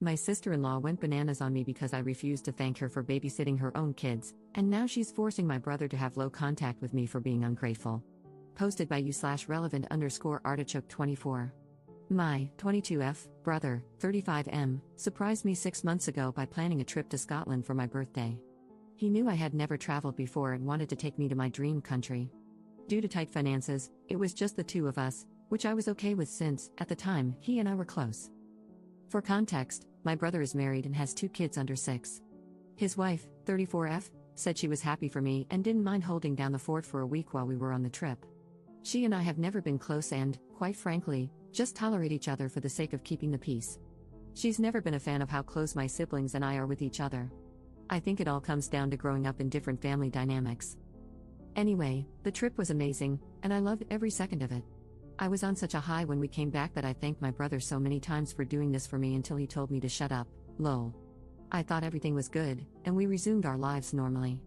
My sister-in-law went bananas on me because I refused to thank her for babysitting her own kids, and now she's forcing my brother to have low contact with me for being ungrateful. Posted by you/relevant_artichoke24. My 22F brother, 35M, surprised me 6 months ago by planning a trip to Scotland for my birthday. He knew I had never traveled before and wanted to take me to my dream country. Due to tight finances, it was just the two of us, which I was okay with since, at the time, he and I were close. For context, my brother is married and has 2 kids under 6. His wife, 34F, said she was happy for me and didn't mind holding down the fort for a week while we were on the trip. She and I have never been close and, quite frankly, just tolerate each other for the sake of keeping the peace. She's never been a fan of how close my siblings and I are with each other. I think it all comes down to growing up in different family dynamics. Anyway, the trip was amazing, and I loved every second of it. I was on such a high when we came back that I thanked my brother so many times for doing this for me until he told me to shut up, lol. I thought everything was good, and we resumed our lives normally.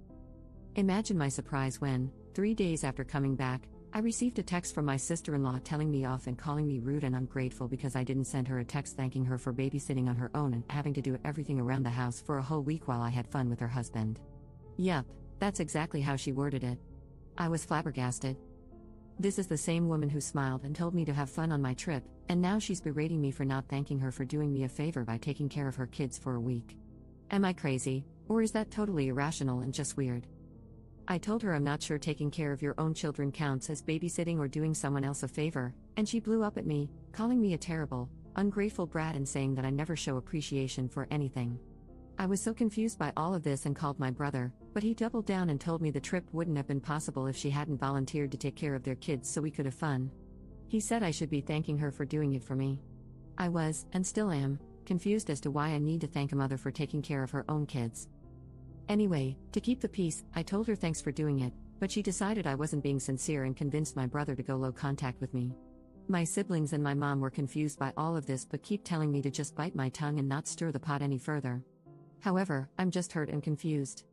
Imagine my surprise when, 3 days after coming back, I received a text from my sister-in-law telling me off and calling me rude and ungrateful because I didn't send her a text thanking her for babysitting on her own and having to do everything around the house for a whole week while I had fun with her husband. Yup, that's exactly how she worded it. I was flabbergasted. This is the same woman who smiled and told me to have fun on my trip, and now she's berating me for not thanking her for doing me a favor by taking care of her kids for a week. Am I crazy, or is that totally irrational and just weird? I told her I'm not sure taking care of your own children counts as babysitting or doing someone else a favor, and she blew up at me, calling me a terrible, ungrateful brat and saying that I never show appreciation for anything. I was so confused by all of this and called my brother, but he doubled down and told me the trip wouldn't have been possible if she hadn't volunteered to take care of their kids so we could have fun. He said I should be thanking her for doing it for me. I was, and still am, confused as to why I need to thank a mother for taking care of her own kids. Anyway, to keep the peace, I told her thanks for doing it, but she decided I wasn't being sincere and convinced my brother to go low contact with me. My siblings and my mom were confused by all of this but keep telling me to just bite my tongue and not stir the pot any further. However, I'm just hurt and confused.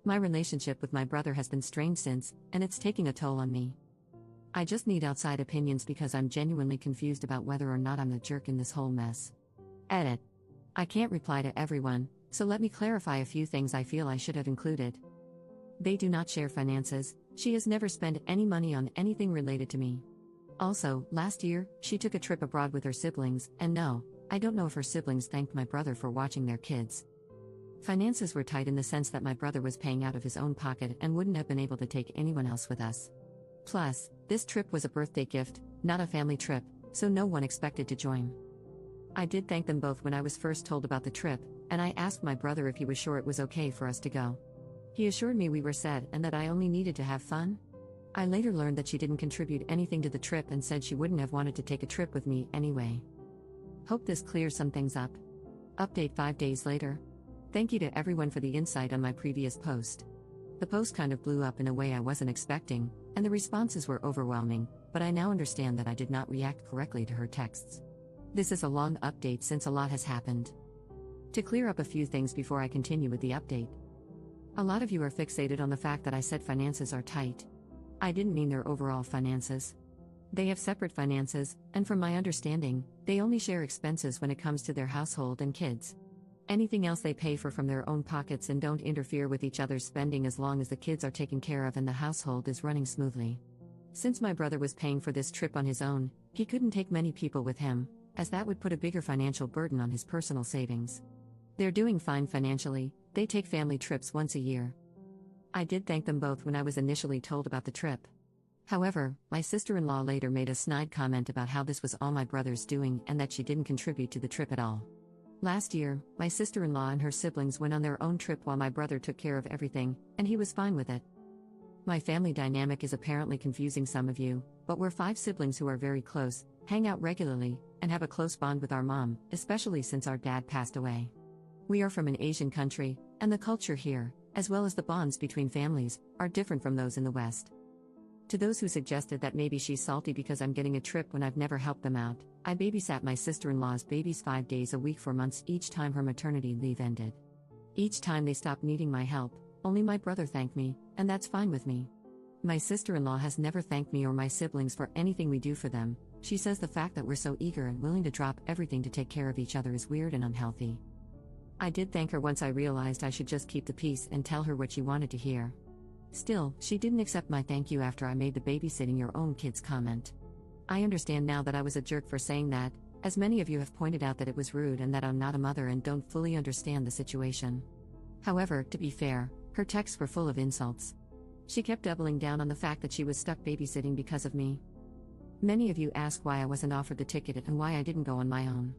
My relationship with my brother has been strained since, and it's taking a toll on me. I just need outside opinions because I'm genuinely confused about whether or not I'm the jerk in this whole mess. Edit. I can't reply to everyone, so let me clarify a few things I feel I should have included. They do not share finances. She has never spent any money on anything related to me. Also, last year, she took a trip abroad with her siblings, and no, I don't know if her siblings thanked my brother for watching their kids. Finances were tight in the sense that my brother was paying out of his own pocket and wouldn't have been able to take anyone else with us. Plus, this trip was a birthday gift, not a family trip, so no one expected to join. I did thank them both when I was first told about the trip, and I asked my brother if he was sure it was okay for us to go. He assured me we were set and that I only needed to have fun. I later learned that she didn't contribute anything to the trip and said she wouldn't have wanted to take a trip with me anyway. Hope this clears some things up. Update 5 days later. Thank you to everyone for the insight on my previous post. The post kind of blew up in a way I wasn't expecting, and the responses were overwhelming, but I now understand that I did not react correctly to her texts. This is a long update since a lot has happened. To clear up a few things before I continue with the update. A lot of you are fixated on the fact that I said finances are tight. I didn't mean their overall finances. They have separate finances, and from my understanding, they only share expenses when it comes to their household and kids. Anything else they pay for from their own pockets and don't interfere with each other's spending as long as the kids are taken care of and the household is running smoothly. Since my brother was paying for this trip on his own, he couldn't take many people with him, as that would put a bigger financial burden on his personal savings. They're doing fine financially, they take family trips once a year. I did thank them both when I was initially told about the trip. However, my sister-in-law later made a snide comment about how this was all my brother's doing and that she didn't contribute to the trip at all. Last year, my sister-in-law and her siblings went on their own trip while my brother took care of everything, and he was fine with it. My family dynamic is apparently confusing some of you, but we're 5 siblings who are very close, hang out regularly, and have a close bond with our mom, especially since our dad passed away. We are from an Asian country, and the culture here, as well as the bonds between families, are different from those in the West. To those who suggested that maybe she's salty because I'm getting a trip when I've never helped them out, I babysat my sister-in-law's babies 5 days a week for months each time her maternity leave ended. Each time they stopped needing my help, only my brother thanked me, and that's fine with me. My sister-in-law has never thanked me or my siblings for anything we do for them. She says the fact that we're so eager and willing to drop everything to take care of each other is weird and unhealthy. I did thank her once I realized I should just keep the peace and tell her what she wanted to hear. Still, she didn't accept my thank you after I made the babysitting your own kids comment. I understand now that I was a jerk for saying that, as many of you have pointed out that it was rude and that I'm not a mother and don't fully understand the situation. However, to be fair, her texts were full of insults. She kept doubling down on the fact that she was stuck babysitting because of me. Many of you ask why I wasn't offered the ticket and why I didn't go on my own.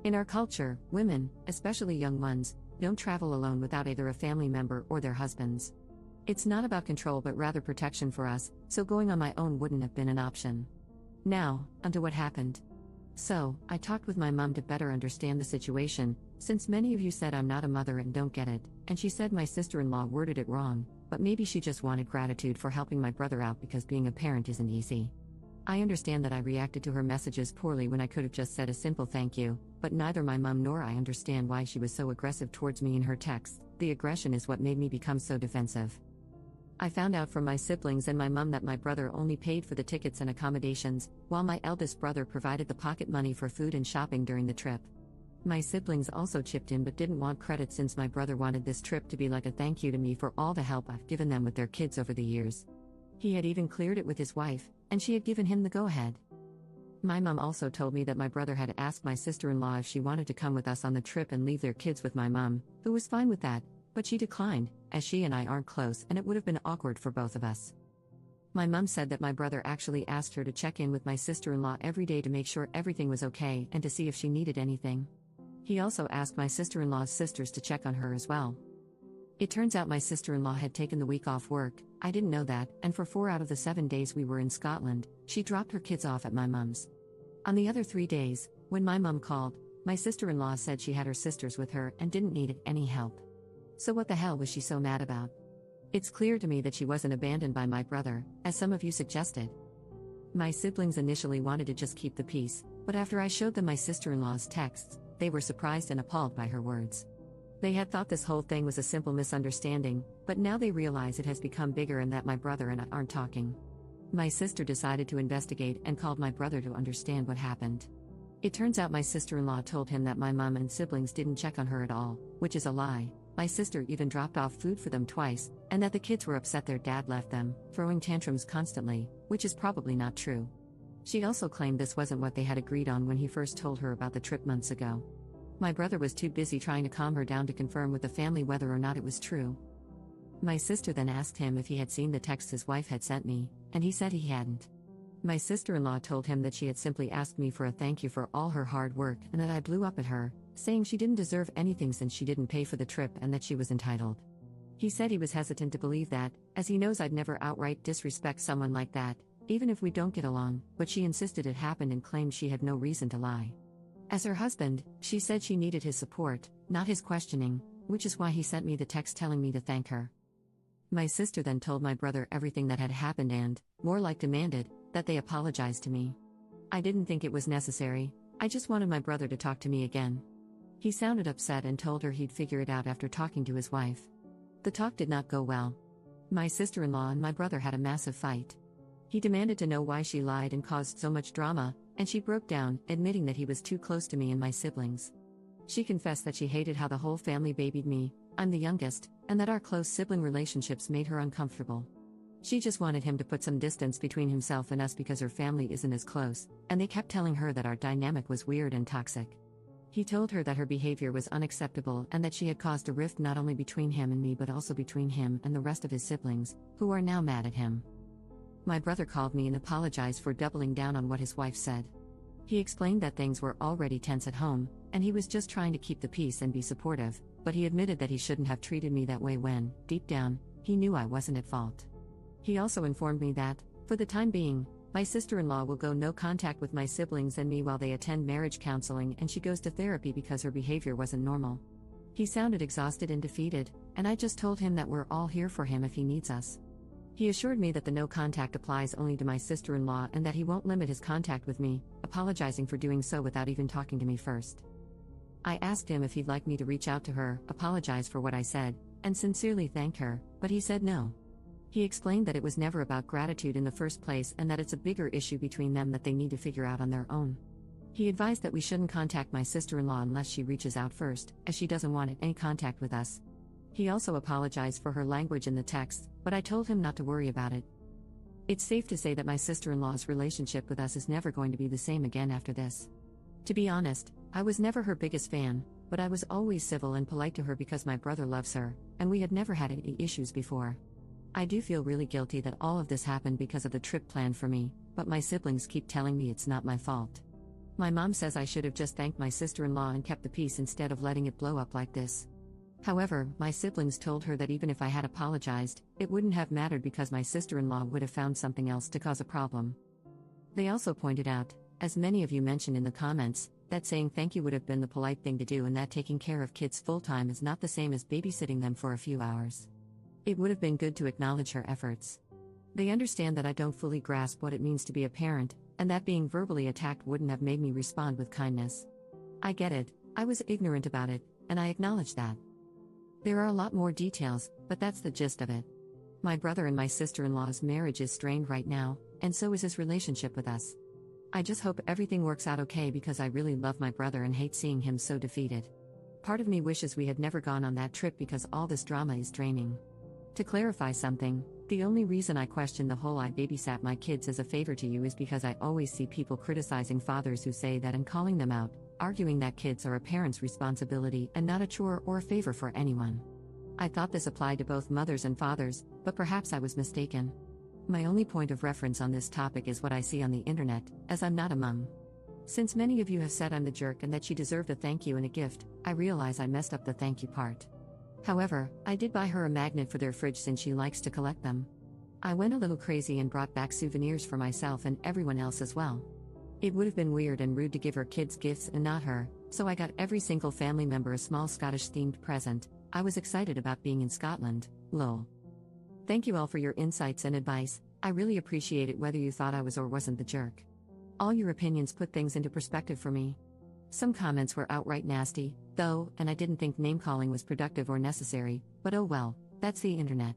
In our culture, women, especially young ones, don't travel alone without either a family member or their husbands. It's not about control but rather protection for us, so going on my own wouldn't have been an option. Now, onto what happened. So, I talked with my mom to better understand the situation, since many of you said I'm not a mother and don't get it, and she said my sister-in-law worded it wrong, but maybe she just wanted gratitude for helping my brother out because being a parent isn't easy. I understand that I reacted to her messages poorly when I could have just said a simple thank you, but neither my mom nor I understand why she was so aggressive towards me in her texts. The aggression is what made me become so defensive. I found out from my siblings and my mom that my brother only paid for the tickets and accommodations, while my eldest brother provided the pocket money for food and shopping during the trip. My siblings also chipped in but didn't want credit since my brother wanted this trip to be like a thank you to me for all the help I've given them with their kids over the years. He had even cleared it with his wife, and she had given him the go-ahead. My mom also told me that my brother had asked my sister-in-law if she wanted to come with us on the trip and leave their kids with my mom, who was fine with that, but she declined, as she and I aren't close and it would have been awkward for both of us. My mom said that my brother actually asked her to check in with my sister-in-law every day to make sure everything was okay and to see if she needed anything. He also asked my sister-in-law's sisters to check on her as well. It turns out my sister-in-law had taken the week off work. I didn't know that, and for 4 out of the 7 days we were in Scotland, she dropped her kids off at my mom's. On the other 3 days, when my mom called, my sister-in-law said she had her sisters with her and didn't need any help. So what the hell was she so mad about? It's clear to me that she wasn't abandoned by my brother, as some of you suggested. My siblings initially wanted to just keep the peace, but after I showed them my sister-in-law's texts, they were surprised and appalled by her words. They had thought this whole thing was a simple misunderstanding, but now they realize it has become bigger and that my brother and I aren't talking. My sister decided to investigate and called my brother to understand what happened. It turns out my sister-in-law told him that my mom and siblings didn't check on her at all, which is a lie. My sister even dropped off food for them twice, and that the kids were upset their dad left them, throwing tantrums constantly, which is probably not true. She also claimed this wasn't what they had agreed on when he first told her about the trip months ago. My brother was too busy trying to calm her down to confirm with the family whether or not it was true. My sister then asked him if he had seen the text his wife had sent me, and he said he hadn't. My sister-in-law told him that she had simply asked me for a thank you for all her hard work and that I blew up at her, saying she didn't deserve anything since she didn't pay for the trip and that she was entitled. He said he was hesitant to believe that, as he knows I'd never outright disrespect someone like that, even if we don't get along, but she insisted it happened and claimed she had no reason to lie. As her husband, she said she needed his support, not his questioning, which is why he sent me the text telling me to thank her. My sister then told my brother everything that had happened and, more like demanded, that they apologize to me. I didn't think it was necessary, I just wanted my brother to talk to me again. He sounded upset and told her he'd figure it out after talking to his wife. The talk did not go well. My sister-in-law and my brother had a massive fight. He demanded to know why she lied and caused so much drama, and she broke down, admitting that he was too close to me and my siblings. She confessed that she hated how the whole family babied me, I'm the youngest, and that our close sibling relationships made her uncomfortable. She just wanted him to put some distance between himself and us because her family isn't as close, and they kept telling her that our dynamic was weird and toxic. He told her that her behavior was unacceptable and that she had caused a rift not only between him and me but also between him and the rest of his siblings, who are now mad at him. My brother called me and apologized for doubling down on what his wife said. He explained that things were already tense at home, and he was just trying to keep the peace and be supportive, but he admitted that he shouldn't have treated me that way when, deep down, he knew I wasn't at fault. He also informed me that, for the time being, my sister-in-law will go no contact with my siblings and me while they attend marriage counseling and she goes to therapy because her behavior wasn't normal. He sounded exhausted and defeated, and I just told him that we're all here for him if he needs us. He assured me that the no contact applies only to my sister-in-law and that he won't limit his contact with me, apologizing for doing so without even talking to me first. I asked him if he'd like me to reach out to her, apologize for what I said, and sincerely thank her, but he said no. He explained that it was never about gratitude in the first place and that it's a bigger issue between them that they need to figure out on their own. He advised that we shouldn't contact my sister-in-law unless she reaches out first, as she doesn't want any contact with us. He also apologized for her language in the text, but I told him not to worry about it. It's safe to say that my sister-in-law's relationship with us is never going to be the same again after this. To be honest, I was never her biggest fan, but I was always civil and polite to her because my brother loves her, and we had never had any issues before. I do feel really guilty that all of this happened because of the trip planned for me, but my siblings keep telling me it's not my fault. My mom says I should have just thanked my sister-in-law and kept the peace instead of letting it blow up like this. However, my siblings told her that even if I had apologized, it wouldn't have mattered because my sister-in-law would have found something else to cause a problem. They also pointed out, as many of you mentioned in the comments, that saying thank you would have been the polite thing to do and that taking care of kids full-time is not the same as babysitting them for a few hours. It would have been good to acknowledge her efforts. They understand that I don't fully grasp what it means to be a parent, and that being verbally attacked wouldn't have made me respond with kindness. I get it, I was ignorant about it, and I acknowledge that. There are a lot more details, but that's the gist of it. My brother and my sister-in-law's marriage is strained right now, and so is his relationship with us. I just hope everything works out okay because I really love my brother and hate seeing him so defeated. Part of me wishes we had never gone on that trip because all this drama is draining. To clarify something, the only reason I question the whole "I babysat my kids as a favor to you" is because I always see people criticizing fathers who say that and calling them out, arguing that kids are a parent's responsibility and not a chore or a favor for anyone. I thought this applied to both mothers and fathers, but perhaps I was mistaken. My only point of reference on this topic is what I see on the internet, as I'm not a mom. Since many of you have said I'm the jerk and that she deserved a thank you and a gift, I realize I messed up the thank you part. However, I did buy her a magnet for their fridge since she likes to collect them. I went a little crazy and brought back souvenirs for myself and everyone else as well. It would have been weird and rude to give her kids gifts and not her, so I got every single family member a small Scottish-themed present. I was excited about being in Scotland, lol. Thank you all for your insights and advice, I really appreciate it whether you thought I was or wasn't the jerk. All your opinions put things into perspective for me. Some comments were outright nasty, though, and I didn't think name-calling was productive or necessary, but oh well, that's the internet.